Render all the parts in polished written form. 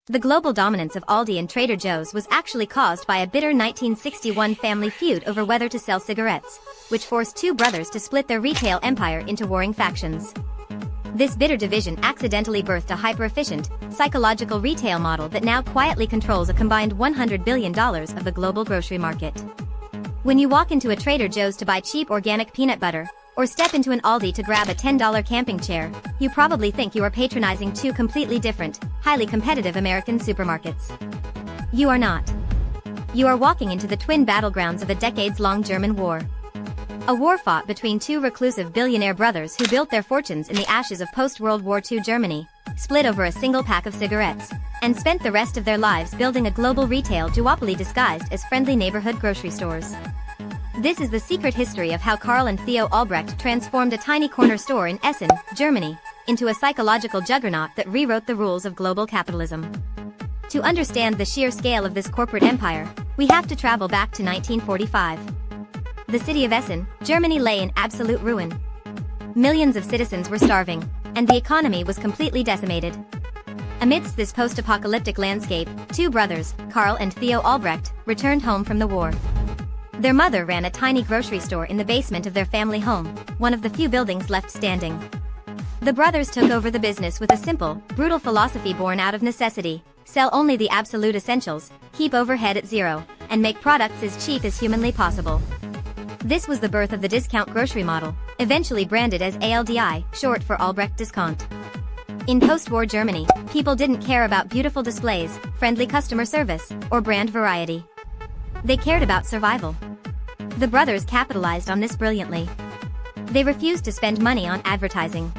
The global dominance of Aldi and Trader Joe's was actually caused by a bitter 1961 family feud over whether to sell cigarettes, which forced two brothers to split their retail empire into warring factions. This bitter division accidentally birthed a hyper-efficient, psychological retail model that now quietly controls a combined $100 billion of the global grocery market. When you walk into a Trader Joe's to buy cheap organic peanut butter, or step into an Aldi to grab a $10 camping chair, you probably think you are patronizing two completely different, highly competitive American supermarkets. You are not. You are walking into the twin battlegrounds of a decades-long German war. A war fought between two reclusive billionaire brothers who built their fortunes in the ashes of post-World War II Germany, split over a single pack of cigarettes, and spent the rest of their lives building a global retail duopoly disguised as friendly neighborhood grocery stores. This is the secret history of how Karl and Theo Albrecht transformed a tiny corner store in Essen, Germany, into a psychological juggernaut that rewrote the rules of global capitalism. To understand the sheer scale of this corporate empire, we have to travel back to 1945. The city of Essen, Germany lay in absolute ruin. Millions of citizens were starving, and the economy was completely decimated. Amidst this post-apocalyptic landscape, two brothers, Karl and Theo Albrecht, returned home from the war. Their mother ran a tiny grocery store in the basement of their family home, one of the few buildings left standing. The brothers took over the business with a simple, brutal philosophy born out of necessity: sell only the absolute essentials, keep overhead at zero, and make products as cheap as humanly possible. This was the birth of the discount grocery model, eventually branded as ALDI, short for Albrecht Discount. In post-war Germany, people didn't care about beautiful displays, friendly customer service, or brand variety. They cared about survival. The brothers capitalized on this brilliantly. They refused to spend money on advertising.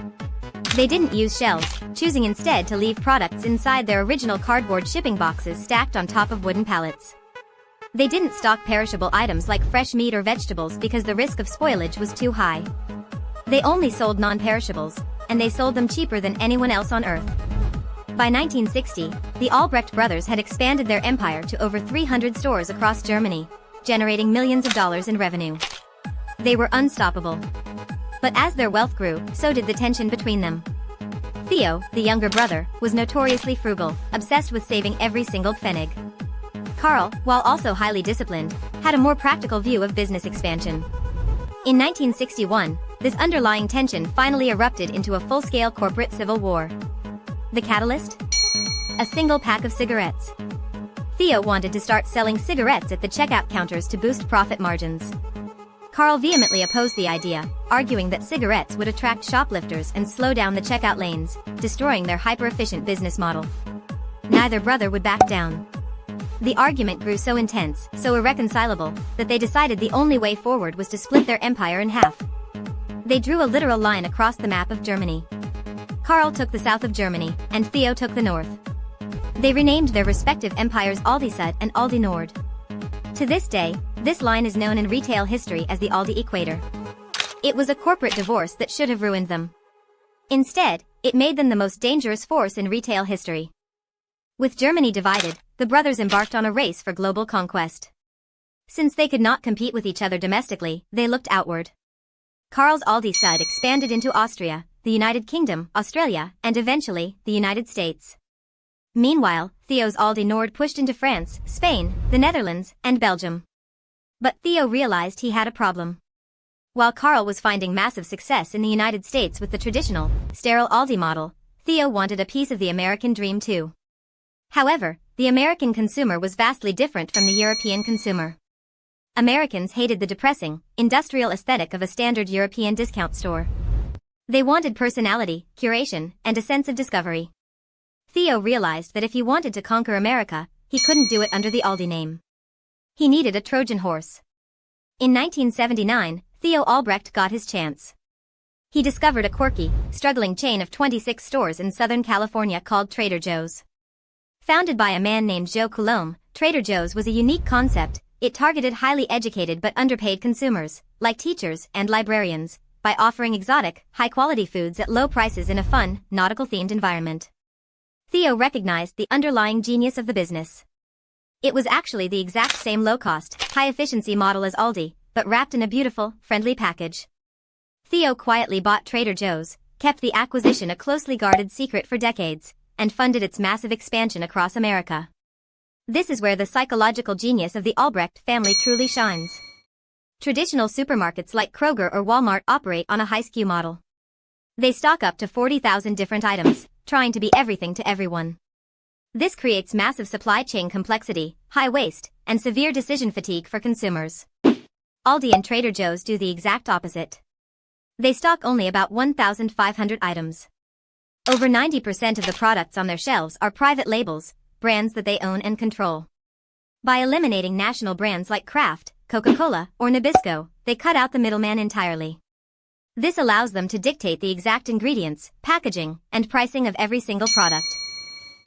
They didn't use shelves, choosing instead to leave products inside their original cardboard shipping boxes stacked on top of wooden pallets. They didn't stock perishable items like fresh meat or vegetables because the risk of spoilage was too high. They only sold non-perishables, and they sold them cheaper than anyone else on earth. By 1960, the Albrecht brothers had expanded their empire to over 300 stores across Germany, generating millions of dollars in revenue. They were unstoppable. But as their wealth grew, so did the tension between them. Theo, the younger brother, was notoriously frugal, obsessed with saving every single pfennig. Karl, while also highly disciplined, had a more practical view of business expansion. In 1961, this underlying tension finally erupted into a full-scale corporate civil war. The catalyst? A single pack of cigarettes. Theo wanted to start selling cigarettes at the checkout counters to boost profit margins. Karl vehemently opposed the idea, arguing that cigarettes would attract shoplifters and slow down the checkout lanes, destroying their hyper-efficient business model. Neither brother would back down. The argument grew so intense, so irreconcilable, that they decided the only way forward was to split their empire in half. They drew a literal line across the map of Germany. Karl took the south of Germany, and Theo took the north. They renamed their respective empires Aldi Süd and Aldi Nord. To this day, this line is known in retail history as the Aldi Equator. It was a corporate divorce that should have ruined them. Instead, it made them the most dangerous force in retail history. With Germany divided, the brothers embarked on a race for global conquest. Since they could not compete with each other domestically, they looked outward. Karl's Aldi Süd expanded into Austria, the United Kingdom, Australia, and eventually, the United States. Meanwhile, Theo's Aldi Nord pushed into France, Spain, the Netherlands, and Belgium. But Theo realized he had a problem. While Karl was finding massive success in the United States with the traditional, sterile Aldi model, Theo wanted a piece of the American dream too. However, the American consumer was vastly different from the European consumer. Americans hated the depressing, industrial aesthetic of a standard European discount store. They wanted personality, curation, and a sense of discovery. Theo realized that if he wanted to conquer America, he couldn't do it under the Aldi name. He needed a Trojan horse. In 1979, Theo Albrecht got his chance. He discovered a quirky, struggling chain of 26 stores in Southern California called Trader Joe's. Founded by a man named Joe Coulombe, Trader Joe's was a unique concept. It targeted highly educated but underpaid consumers, like teachers and librarians, by offering exotic, high-quality foods at low prices in a fun, nautical-themed environment. Theo recognized the underlying genius of the business. It was actually the exact same low-cost, high-efficiency model as Aldi, but wrapped in a beautiful, friendly package. Theo quietly bought Trader Joe's, kept the acquisition a closely guarded secret for decades, and funded its massive expansion across America. This is where the psychological genius of the Albrecht family truly shines. Traditional supermarkets like Kroger or Walmart operate on a high SKU model. They stock up to 40,000 different items, trying to be everything to everyone. This creates massive supply chain complexity, high waste, and severe decision fatigue for consumers. Aldi and Trader Joe's do the exact opposite. They stock only about 1,500 items. Over 90% of the products on their shelves are private labels, brands that they own and control. By eliminating national brands like Kraft, Coca-Cola, or Nabisco, they cut out the middleman entirely. This allows them to dictate the exact ingredients, packaging, and pricing of every single product.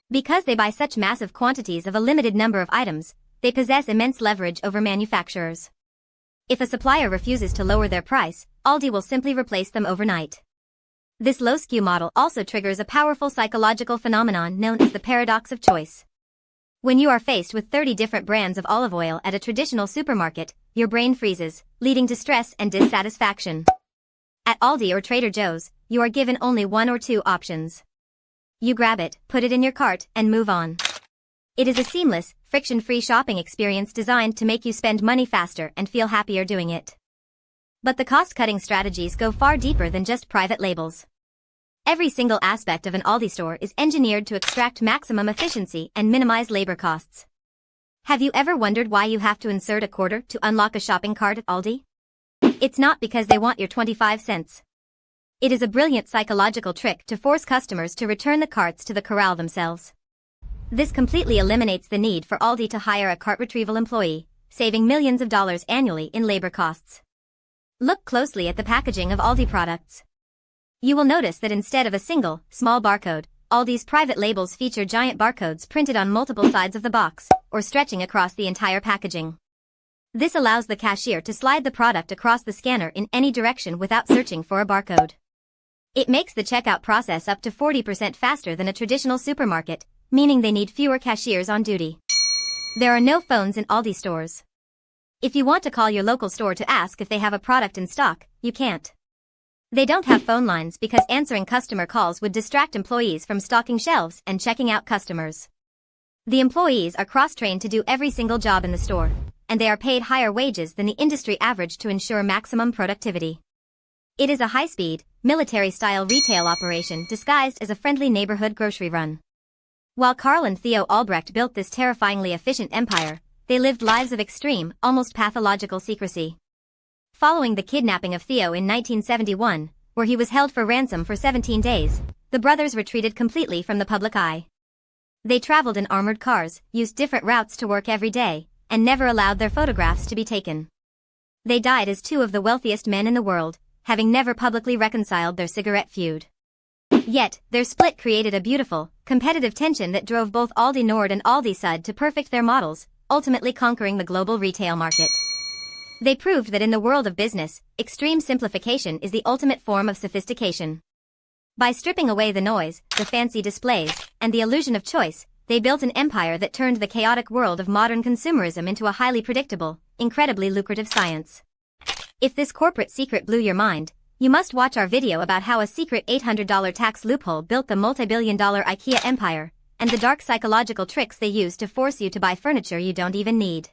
Because they buy such massive quantities of a limited number of items, they possess immense leverage over manufacturers. If a supplier refuses to lower their price, Aldi will simply replace them overnight. This low SKU model also triggers a powerful psychological phenomenon known as the paradox of choice. When you are faced with 30 different brands of olive oil at a traditional supermarket, your brain freezes, leading to stress and dissatisfaction. At Aldi or Trader Joe's, you are given only one or two options. You grab it, put it in your cart, and move on. It is a seamless, friction-free shopping experience designed to make you spend money faster and feel happier doing it. But the cost-cutting strategies go far deeper than just private labels. Every single aspect of an Aldi store is engineered to extract maximum efficiency and minimize labor costs. Have you ever wondered why you have to insert a quarter to unlock a shopping cart at Aldi? It's not because they want your 25 cents. It is a brilliant psychological trick to force customers to return the carts to the corral themselves. This completely eliminates the need for Aldi to hire a cart retrieval employee, saving millions of dollars annually in labor costs. Look closely at the packaging of Aldi products. You will notice that instead of a single, small barcode, Aldi's private labels feature giant barcodes printed on multiple sides of the box, or stretching across the entire packaging. This allows the cashier to slide the product across the scanner in any direction without searching for a barcode. It makes the checkout process up to 40% faster than a traditional supermarket, meaning they need fewer cashiers on duty. There are no phones in Aldi stores. If you want to call your local store to ask if they have a product in stock, you can't. They don't have phone lines because answering customer calls would distract employees from stocking shelves and checking out customers. The employees are cross-trained to do every single job in the store, and they are paid higher wages than the industry average to ensure maximum productivity. It is a high-speed, military-style retail operation disguised as a friendly neighborhood grocery run. While Karl and Theo Albrecht built this terrifyingly efficient empire, they lived lives of extreme, almost pathological secrecy. Following the kidnapping of Theo in 1971, where he was held for ransom for 17 days, the brothers retreated completely from the public eye. They traveled in armored cars, used different routes to work every day, and never allowed their photographs to be taken. They died as two of the wealthiest men in the world, having never publicly reconciled their cigarette feud. Yet, their split created a beautiful, competitive tension that drove both Aldi Nord and Aldi Sud to perfect their models, ultimately conquering the global retail market. They proved that in the world of business, extreme simplification is the ultimate form of sophistication. By stripping away the noise, the fancy displays, and the illusion of choice, they built an empire that turned the chaotic world of modern consumerism into a highly predictable, incredibly lucrative science. If this corporate secret blew your mind, you must watch our video about how a secret $800 tax loophole built the multi-billion-dollar IKEA empire, and the dark psychological tricks they use to force you to buy furniture you don't even need.